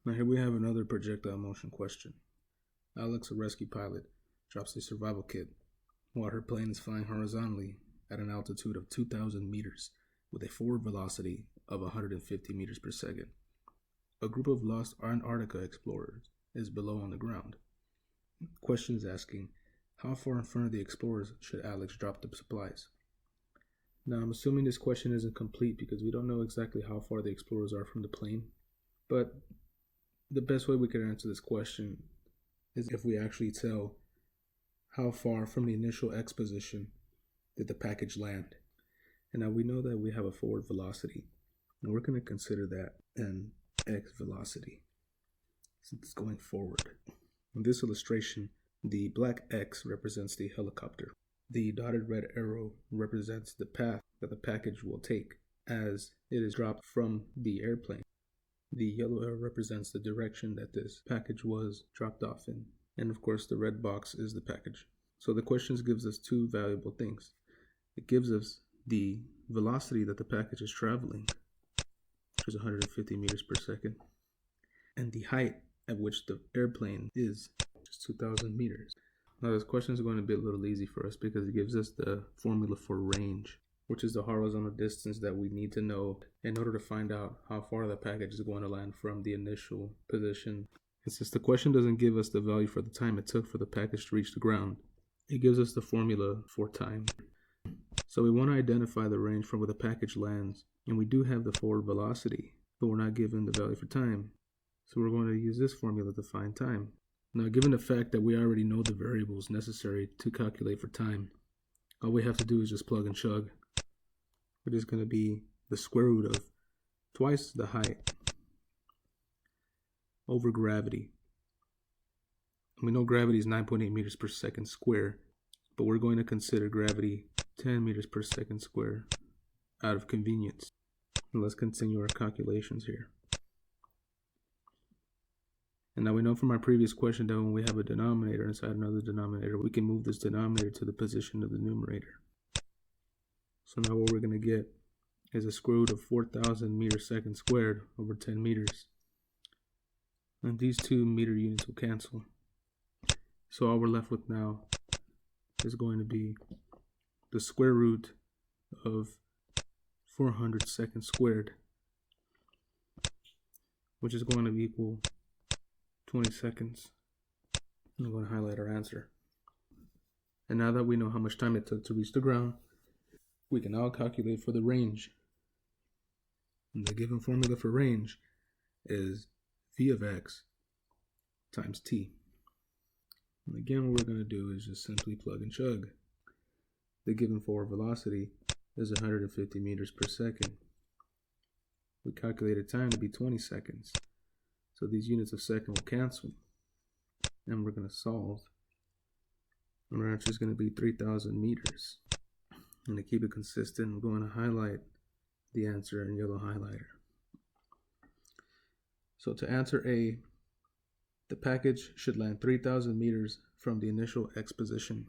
Now here we have another projectile motion question. Alex, a rescue pilot, drops a survival kit while her plane is flying horizontally at an altitude of 2,000 meters with a forward velocity of 150 meters per second. A group of lost Antarctica explorers is below on the ground. Question is asking, how far in front of the explorers should Alex drop the supplies? Now I'm assuming this question isn't complete because we don't know exactly how far the explorers are from the plane, but the best way we could answer this question is if we actually tell how far from the initial X position did the package land. And now we know that we have a forward velocity, and we're going to consider that an X velocity since it's going forward. In this illustration, the black X represents the helicopter. The dotted red arrow represents the path that the package will take as it is dropped from the airplane. The yellow arrow represents the direction that this package was dropped off in. And of course, the red box is the package. So the questions gives us two valuable things. It gives us the velocity that the package is traveling, which is 150 meters per second, and the height at which the airplane is, which is 2,000 meters. Now this question is going to be a little easy for us because it gives us the formula for range, which is the horizontal distance that we need to know in order to find out how far the package is going to land from the initial position. And since the question doesn't give us the value for the time it took for the package to reach the ground, it gives us the formula for time. So we want to identify the range from where the package lands, and we do have the forward velocity, but we're not given the value for time. So we're going to use this formula to find time. Now, given the fact that we already know the variables necessary to calculate for time, all we have to do is just plug and chug, which is going to be the square root of twice the height over gravity. We know gravity is 9.8 meters per second square, but we're going to consider gravity 10 meters per second square out of convenience. And let's continue our calculations here. And now we know from our previous question that when we have a denominator inside another denominator, we can move this denominator to the position of the numerator. So now what we're going to get is a square root of 4,000 meters second squared over 10 meters. And these two meter units will cancel. So all we're left with now is going to be the square root of 400 seconds squared, which is going to equal 20 seconds. I'm going to highlight our answer. And now that we know how much time it took to reach the ground, we can now calculate for the range. And the given formula for range is v of x times t. And again, what we're going to do is just simply plug and chug. The given forward velocity is 150 meters per second. We calculated time to be 20 seconds. So these units of second will cancel. And we're going to solve. And our answer is going to be 3,000 meters. And to keep it consistent, I'm going to highlight the answer in yellow highlighter. So to answer A, the package should land 3,000 meters from the initial X position.